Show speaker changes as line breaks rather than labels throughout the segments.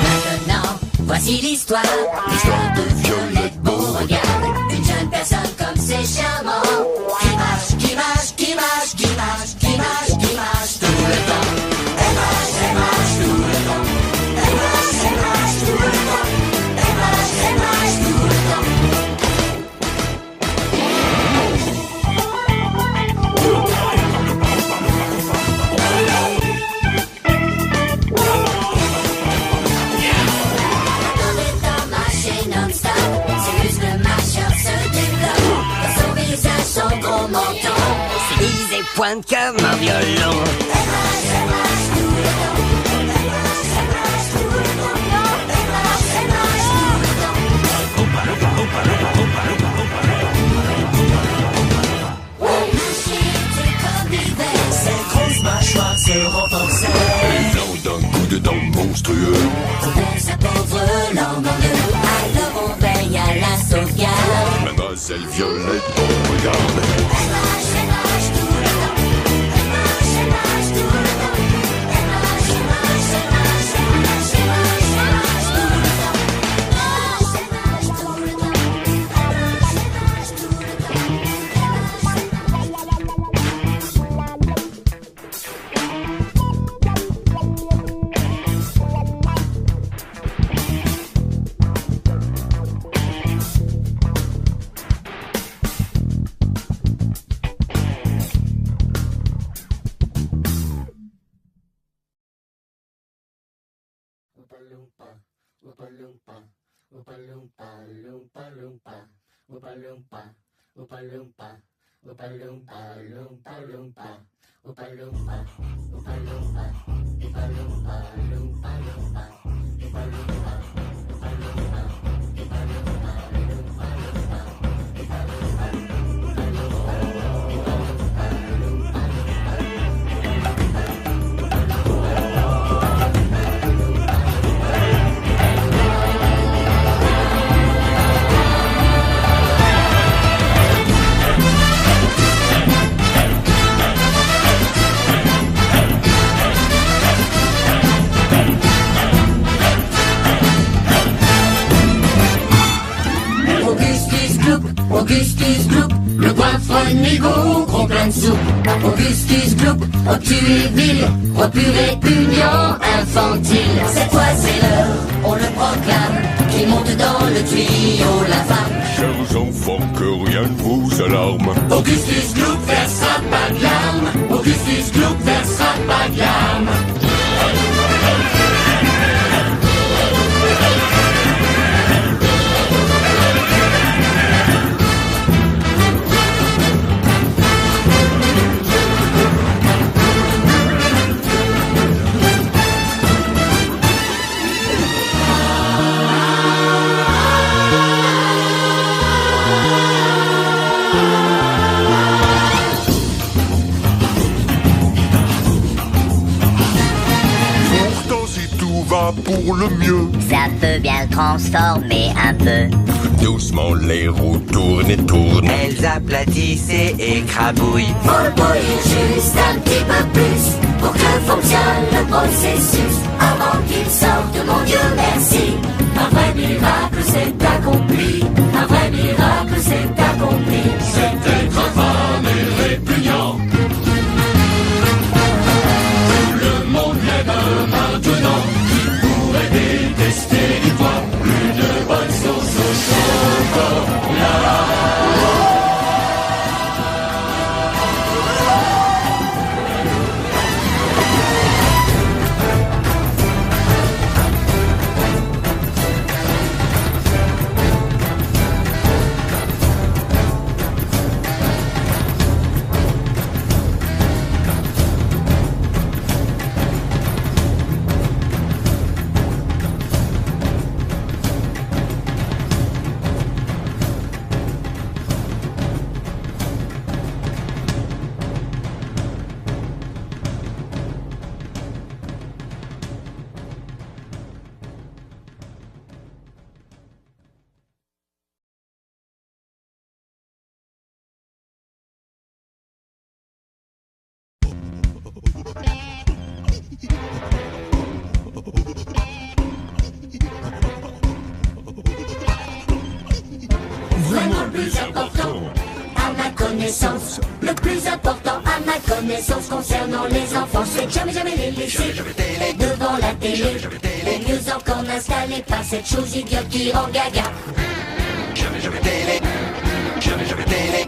Maintenant, voici l'histoire de Violette Beauregard. Une jeune personne comme c'est charmant, qui marche tout le temps. Elle marche tout le temps. Elle marche tout le temps. Elle marche tout le temps.
Ses pointe comme un violon.
Ses grosses mâchoires se renforçaient.
Blanc d'un coup de dents monstrueux.
Trouvait sa pauvre langue en deux. Alors on veille à la sauvegarde.
Mademoiselle Violette Beauregard.
Elle marche tout le temps. Elle marche tout le temps. Elle marche tout le temps. Elle marche tout le temps. Augustus Gloop, le goinfre nigo, gros plein de soupe. Augustus Gloop, obtus et vil, repus répugnant, infantile. Cette fois c'est l'heure, on le proclame, qu'il monte dans le tuyau l'infâme.
Chers enfants, que rien ne vous alarme.
Augustus Gloop versera pas de larmes. Augustus Gloop versera pas de larmes.
Pour le mieux,
Ça peut bien le transformer un peu.
doucement les roues tournent et tournent.
Elles aplatissent et écrabouillent.
Faut le polir juste un petit peu plus pour que fonctionne le processus avant qu'il sorte, mon Dieu merci. Un vrai miracle s'est accompli. Un vrai miracle s'est accompli. C'est être infâme et répugnant. Le monde l'aime maintenant. Détester du bois, une bonne sauce au chocolat. plus important. À ma connaissance, le plus important à ma connaissance concernant les enfants, c'est jamais les laisser devant la télé. Et mieux encore n'installer pas cette chose idiote qui rend gaga.
Jamais télé. Jamais télé.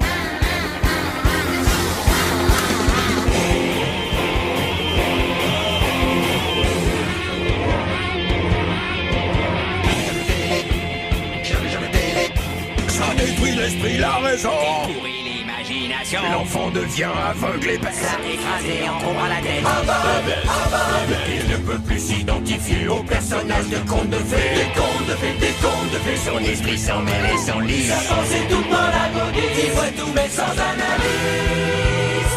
Ça détruit l'esprit, la raison.
Pourrit l'imagination.
L'enfant devient aveugle et bête.
Ça écrasé en combat la tête.
Il ne peut plus s'identifier aux personnages de contes de fées. Des contes de fées. Son esprit s'en mêle et s'enlise.
Sa pensée tout dans l'agonie. Il voit tout mais sans analyse.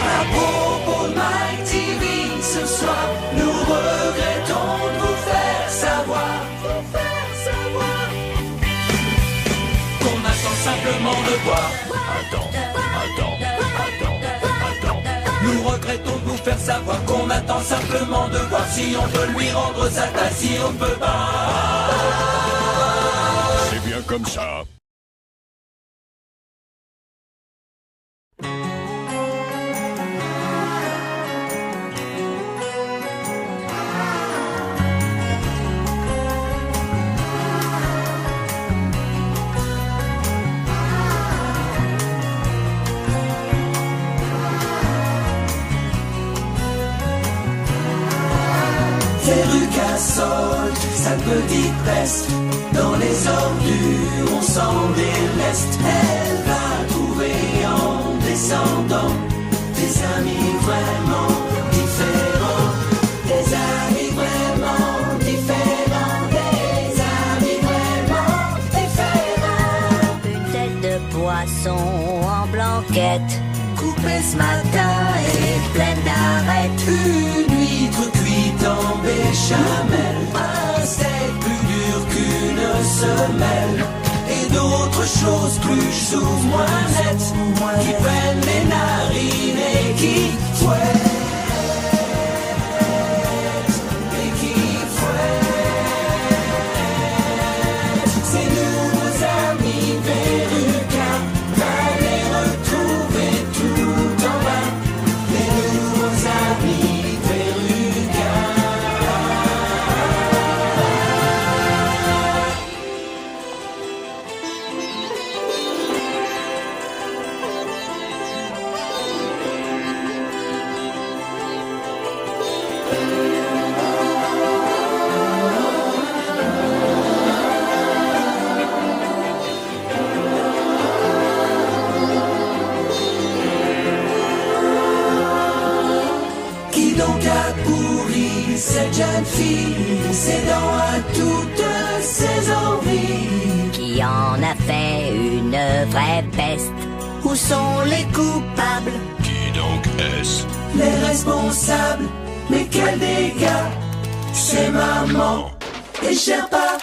À propos de My TV, ce soir, nous regrettons de vous faire savoir qu'on attend simplement de voir.
Attends.
Nous regrettons de vous faire savoir qu'on attend simplement de voir si on peut lui rendre sa tasse, si on peut pas.
C'est bien comme ça.
Casole, sa petite peste, dans les ordures on s'en déleste. Elle va trouver en descendant des amis vraiment différents. Des amis vraiment différents. Des amis vraiment différents.
Une tête de poisson en blanquette,
Coupée ce matin et pleine d'arêtes. Une huître cuite en béchamel. Un steak plus dur qu'une semelle. Et d'autres choses plus chaudes, moins nettes, qui prennent les narines et qui fouettent. Et qui fouettent. Ces nouveaux amis perruquins, va les retrouver tout en bas. Les nouveaux amis perruquins. Qui donc a pourri cette jeune fille, cédant à toutes ses envies?
qui en a fait une vraie peste.
Où sont les coupables,
Qui donc est-ce?
les responsables? Mais quel dégât! C'est maman et cher papa.